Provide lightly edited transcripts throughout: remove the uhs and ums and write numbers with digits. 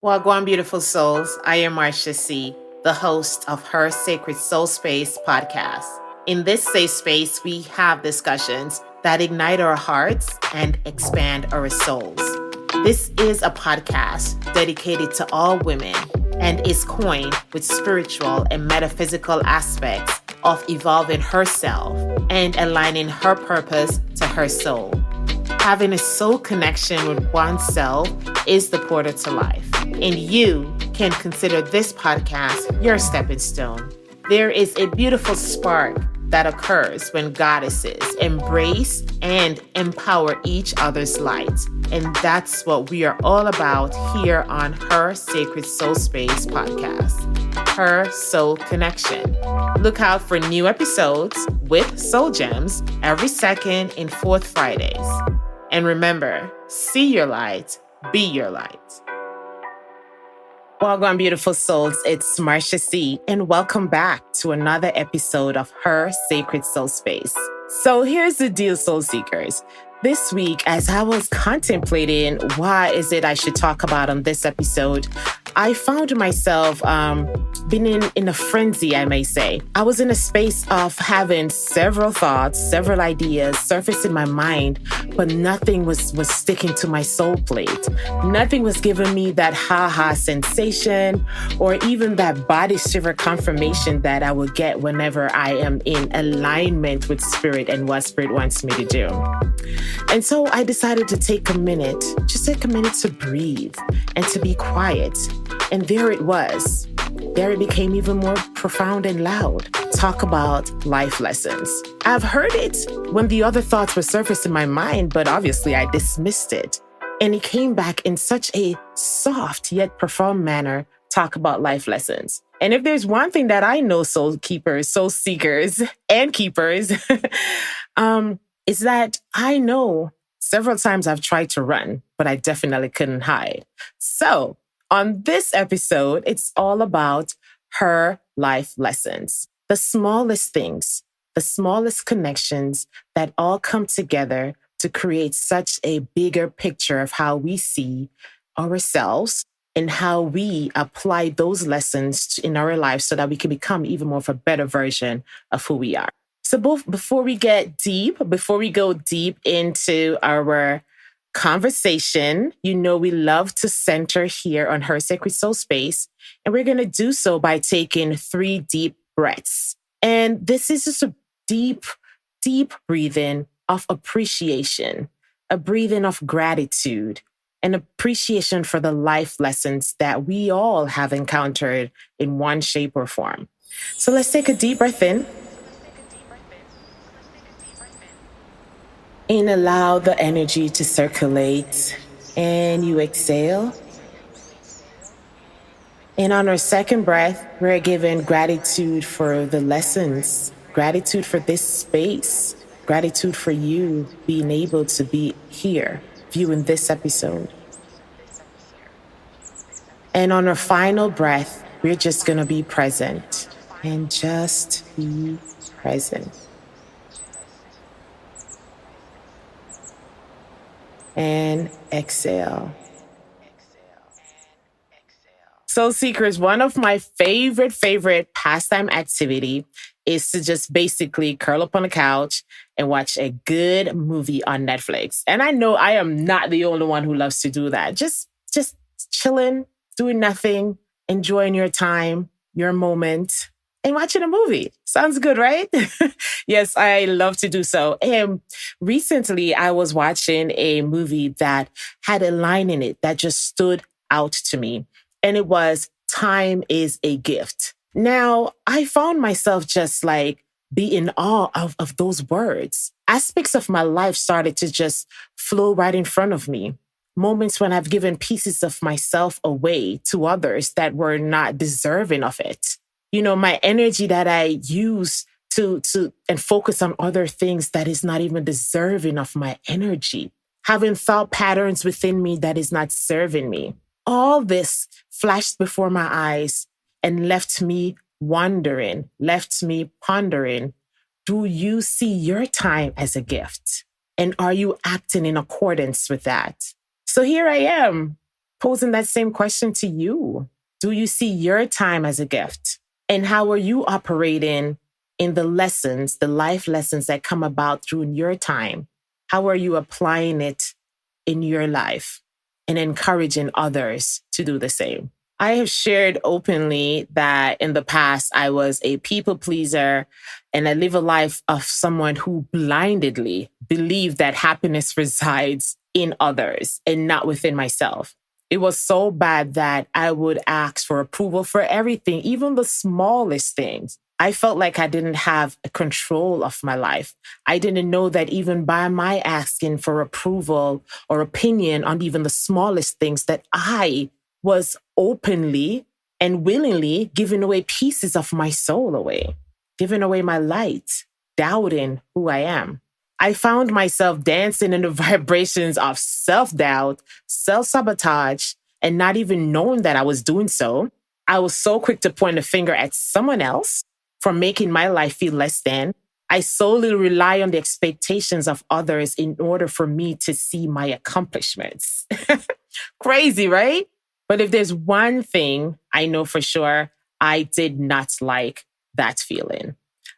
Well, go on, beautiful souls. I am Marsha C., the host of Her Sacred Soul Space podcast. In this safe space, we have discussions that ignite our hearts and expand our souls. This is a podcast dedicated to all women and is coined with spiritual and metaphysical aspects of evolving herself and aligning her purpose to her soul. Having a soul connection with oneself is the portal to life, and you can consider this podcast your stepping stone. There is a beautiful spark that occurs when goddesses embrace and empower each other's light, and that's what we are all about here on Her Sacred Soul Space podcast. Her Soul Connection. Look out for new episodes with Soul Gems every second and fourth Fridays. And remember, see your light, be your light. Welcome, beautiful souls. It's Marsha C., and welcome back to another episode of Her Sacred Soul Space. So here's the deal, soul seekers. This week, as I was contemplating why is it I should talk about on this episode, I found myself being in a frenzy, I may say. I was in a space of having several thoughts, several ideas surface in my mind, but nothing was sticking to my soul plate. Nothing was giving me that ha-ha sensation or even that body shiver confirmation that I would get whenever I am in alignment with spirit and what spirit wants me to do. And so I decided to take a minute to breathe and to be quiet. And there it was. There it became even more profound and loud. Talk about life lessons. I've heard it when the other thoughts were surfaced in my mind, but obviously I dismissed it. And it came back in such a soft yet profound manner. Talk about life lessons. And if there's one thing that I know, soul keepers, soul seekers, and keepers, is that I know several times I've tried to run, but I definitely couldn't hide. So on this episode, it's all about her life lessons, the smallest things, the smallest connections that all come together to create such a bigger picture of how we see ourselves and how we apply those lessons in our lives so that we can become even more of a better version of who we are. So before we go deep into our conversation, we love to center here on Her Sacred Soul Space. And we're going to do so by taking 3 deep breaths. And this is just a deep, deep breathing of appreciation, a breathing of gratitude, an appreciation for the life lessons that we all have encountered in one shape or form. So let's take a deep breath in. And allow the energy to circulate. And you exhale. And on our second breath, we're giving gratitude for the lessons, gratitude for this space, gratitude for you being able to be here, viewing this episode. And on our final breath, we're just going to be present and just be present. And exhale. Soul seekers, one of my favorite pastime activity is to just basically curl up on the couch and watch a good movie on Netflix. And I know I am not the only one who loves to do that. Just chilling, doing nothing, enjoying your time, your moment, and watching a movie. Sounds good, right? Yes, I love to do so. And recently I was watching a movie that had a line in it that just stood out to me. And it was, "Time is a gift." Now, I found myself just be in awe of those words. Aspects of my life started to just flow right in front of me. Moments when I've given pieces of myself away to others that were not deserving of it. My energy that I use to and focus on other things that is not even deserving of my energy. Having thought patterns within me that is not serving me. All this flashed before my eyes and left me wondering, left me pondering. Do you see your time as a gift? And are you acting in accordance with that? So here I am, posing that same question to you. Do you see your time as a gift? And how are you operating in the lessons, the life lessons that come about through your time? How are you applying it in your life and encouraging others to do the same? I have shared openly that in the past, I was a people pleaser and I live a life of someone who blindedly believed that happiness resides in others and not within myself. It was so bad that I would ask for approval for everything, even the smallest things. I felt like I didn't have a control of my life. I didn't know that even by my asking for approval or opinion on even the smallest things, that I was openly and willingly giving away pieces of my soul away, giving away my light, doubting who I am. I found myself dancing in the vibrations of self-doubt, self-sabotage, and not even knowing that I was doing so. I was so quick to point a finger at someone else for making my life feel less than. I solely rely on the expectations of others in order for me to see my accomplishments. Crazy, right? But if there's one thing I know for sure, I did not like that feeling.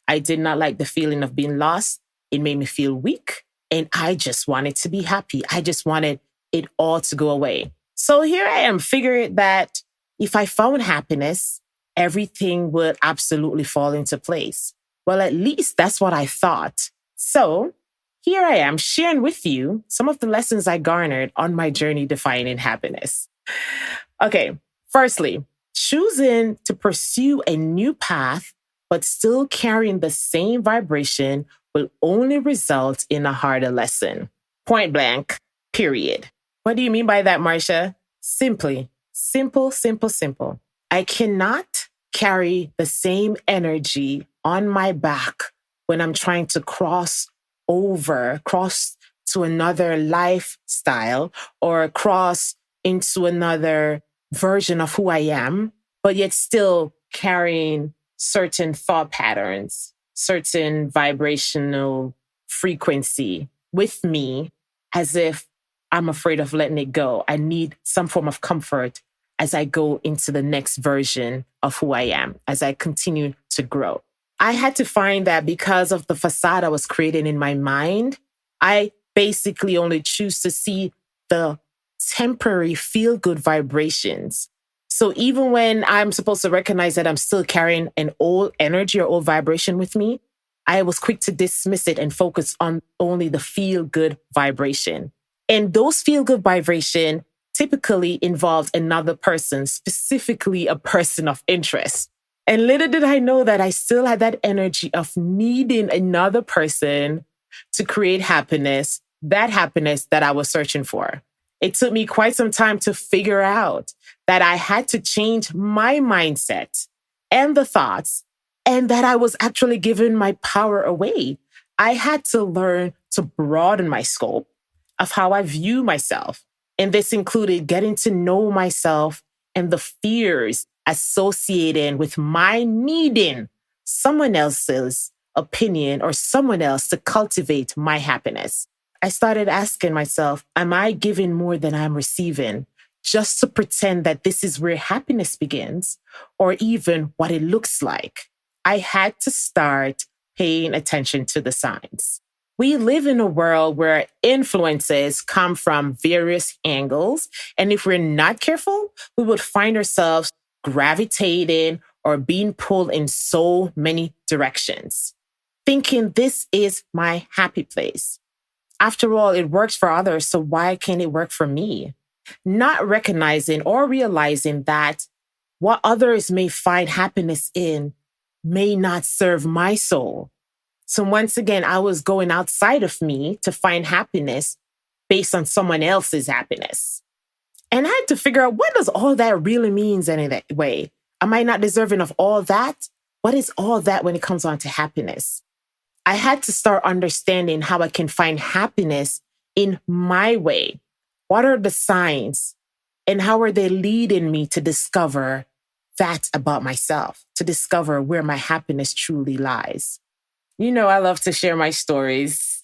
I did not like the feeling of being lost. It made me feel weak and I just wanted to be happy. I just wanted it all to go away. So here I am, figuring that if I found happiness, everything would absolutely fall into place. Well, at least that's what I thought. So here I am sharing with you some of the lessons I garnered on my journey defining happiness. Okay, firstly, choosing to pursue a new path, but still carrying the same vibration will only result in a harder lesson. Point blank, period. What do you mean by that, Marsha? Simply, simple. I cannot carry the same energy on my back when I'm trying to cross to another lifestyle or cross into another version of who I am, but yet still carrying certain thought patterns, certain vibrational frequency with me as if I'm afraid of letting it go. I need some form of comfort as I go into the next version of who I am, as I continue to grow. I had to find that because of the facade I was creating in my mind, I basically only choose to see the temporary feel-good vibrations. So even when I'm supposed to recognize that I'm still carrying an old energy or old vibration with me, I was quick to dismiss it and focus on only the feel-good vibration. And those feel-good vibration typically involved another person, specifically a person of interest. And little did I know that I still had that energy of needing another person to create happiness that I was searching for. It took me quite some time to figure out that I had to change my mindset and the thoughts, and that I was actually giving my power away. I had to learn to broaden my scope of how I view myself. And this included getting to know myself and the fears associated with my needing someone else's opinion or someone else to cultivate my happiness. I started asking myself, am I giving more than I'm receiving just to pretend that this is where happiness begins or even what it looks like? I had to start paying attention to the signs. We live in a world where influences come from various angles. And if we're not careful, we would find ourselves gravitating or being pulled in so many directions, thinking this is my happy place. After all, it works for others, so why can't it work for me? Not recognizing or realizing that what others may find happiness in may not serve my soul. So once again, I was going outside of me to find happiness based on someone else's happiness. And I had to figure out, what does all that really mean anyway? Am I not deserving of all that? What is all that when it comes on to happiness? I had to start understanding how I can find happiness in my way. What are the signs and how are they leading me to discover that about myself, to discover where my happiness truly lies? You know, I love to share my stories.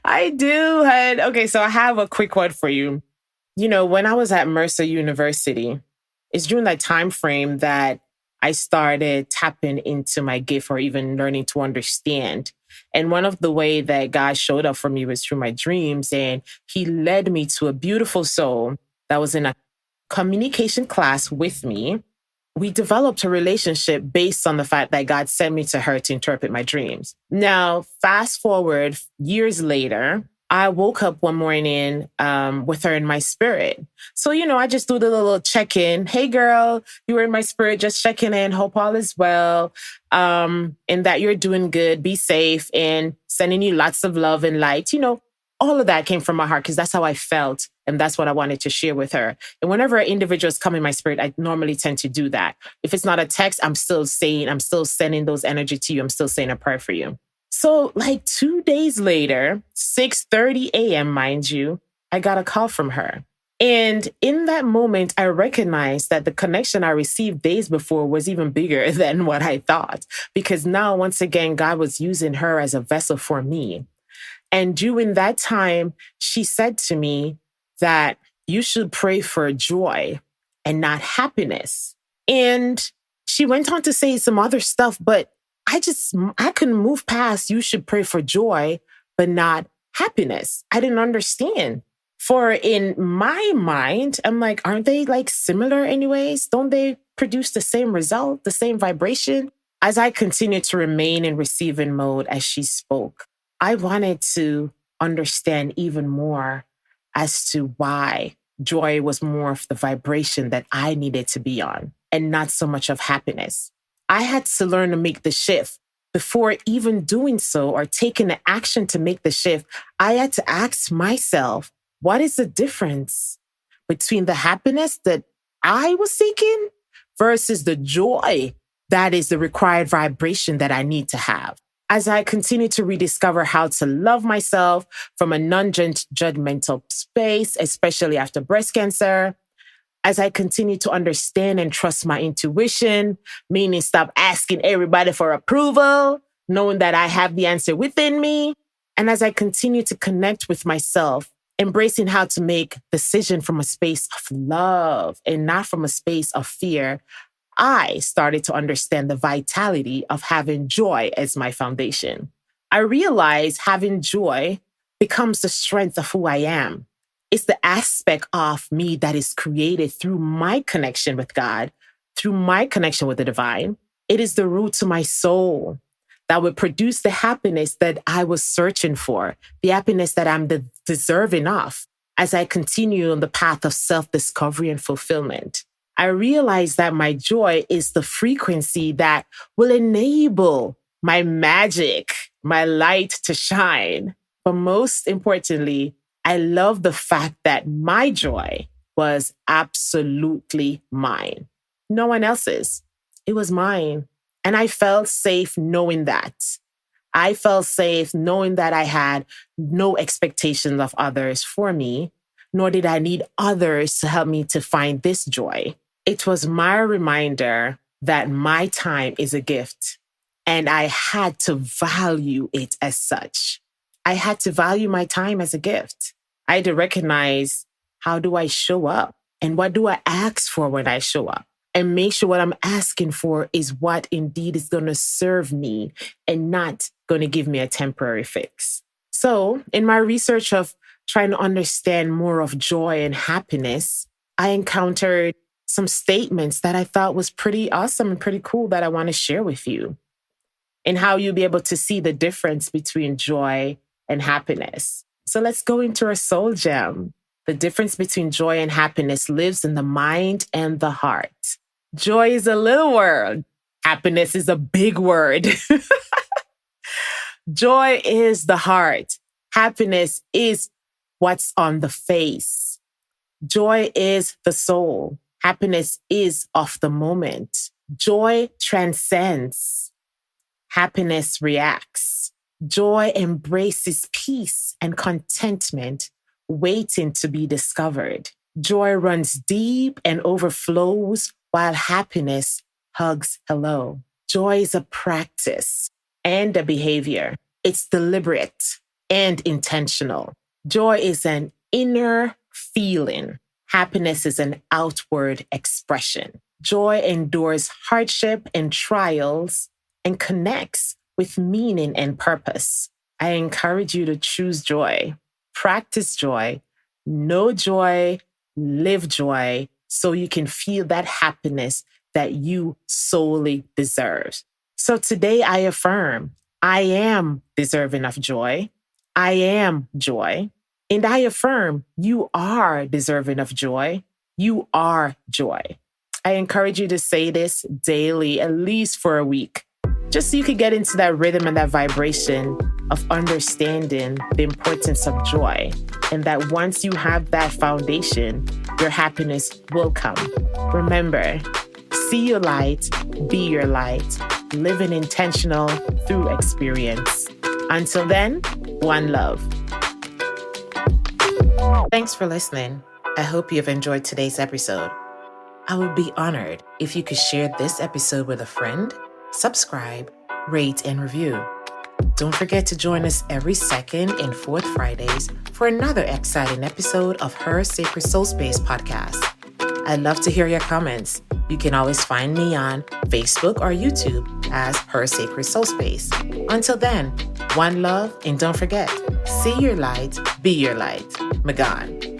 I do. Okay, so I have a quick one for you. When I was at Mercer University, it's during that time frame that I started tapping into my gift or even learning to understand. And one of the way that God showed up for me was through my dreams. And he led me to a beautiful soul that was in a communication class with me. We developed a relationship based on the fact that God sent me to her to interpret my dreams. Now, fast forward years later, I woke up one morning with her in my spirit. So, I just do the little check in. Hey, girl, you were in my spirit, just checking in. Hope all is well. And that you're doing good. Be safe and sending you lots of love and light. All of that came from my heart because that's how I felt. And that's what I wanted to share with her. And whenever individuals come in my spirit, I normally tend to do that. If it's not a text, I'm still sending those energy to you. I'm still saying a prayer for you. So like 2 days later, 6:30 a.m., mind you, I got a call from her. And in that moment, I recognized that the connection I received days before was even bigger than what I thought. Because now, once again, God was using her as a vessel for me. And during that time, she said to me that you should pray for joy and not happiness. And she went on to say some other stuff, but I couldn't move past you should pray for joy, but not happiness. I didn't understand. For in my mind, I'm like, aren't they like similar anyways? Don't they produce the same result, the same vibration? As I continued to remain in receiving mode as she spoke, I wanted to understand even more as to why joy was more of the vibration that I needed to be on and not so much of happiness. I had to learn to make the shift. Before even doing so or taking the action to make the shift, I had to ask myself, what is the difference between the happiness that I was seeking versus the joy that is the required vibration that I need to have? As I continue to rediscover how to love myself from a non-judgmental space, especially after breast cancer, as I continue to understand and trust my intuition, meaning stop asking everybody for approval, knowing that I have the answer within me. And as I continue to connect with myself, embracing how to make decision from a space of love and not from a space of fear, I started to understand the vitality of having joy as my foundation. I realized having joy becomes the strength of who I am. It's the aspect of me that is created through my connection with God, through my connection with the divine. It is the root to my soul that would produce the happiness that I was searching for, the happiness that I'm deserving of as I continue on the path of self-discovery and fulfillment. I realize that my joy is the frequency that will enable my magic, my light to shine. But most importantly, I love the fact that my joy was absolutely mine. No one else's. It was mine. And I felt safe knowing that. I felt safe knowing that I had no expectations of others for me, nor did I need others to help me to find this joy. It was my reminder that my time is a gift and I had to value it as such. I had to value my time as a gift. I had to recognize, how do I show up and what do I ask for when I show up, and make sure what I'm asking for is what indeed is going to serve me and not going to give me a temporary fix. So in my research of trying to understand more of joy and happiness, I encountered some statements that I thought was pretty awesome and pretty cool that I want to share with you, and how you'll be able to see the difference between joy and happiness. So let's go into our soul gem. The difference between joy and happiness lives in the mind and the heart. Joy is a little word. Happiness is a big word. Joy is the heart. Happiness is what's on the face. Joy is the soul. Happiness is of the moment. Joy transcends. Happiness reacts. Joy embraces peace and contentment, waiting to be discovered. Joy runs deep and overflows, while happiness hugs hello. Joy is a practice and a behavior. It's deliberate and intentional. Joy is an inner feeling. Happiness is an outward expression. Joy endures hardship and trials and connects with meaning and purpose. I encourage you to choose joy, practice joy, know joy, live joy, so you can feel that happiness that you solely deserve. So today I affirm, I am deserving of joy. I am joy. And I affirm, you are deserving of joy. You are joy. I encourage you to say this daily, at least for a week, just so you can get into that rhythm and that vibration of understanding the importance of joy. And that once you have that foundation, your happiness will come. Remember, see your light, be your light, living intentional through experience. Until then, one love. Thanks for listening. I hope you've enjoyed today's episode. I would be honored if you could share this episode with a friend, subscribe, rate, and review. Don't forget to join us every second and fourth Fridays for another exciting episode of Her Sacred Soul Space podcast. I'd love to hear your comments. You can always find me on Facebook or YouTube as Her Sacred Soul Space. Until then, one love, and don't forget, see your light, be your light. Magan.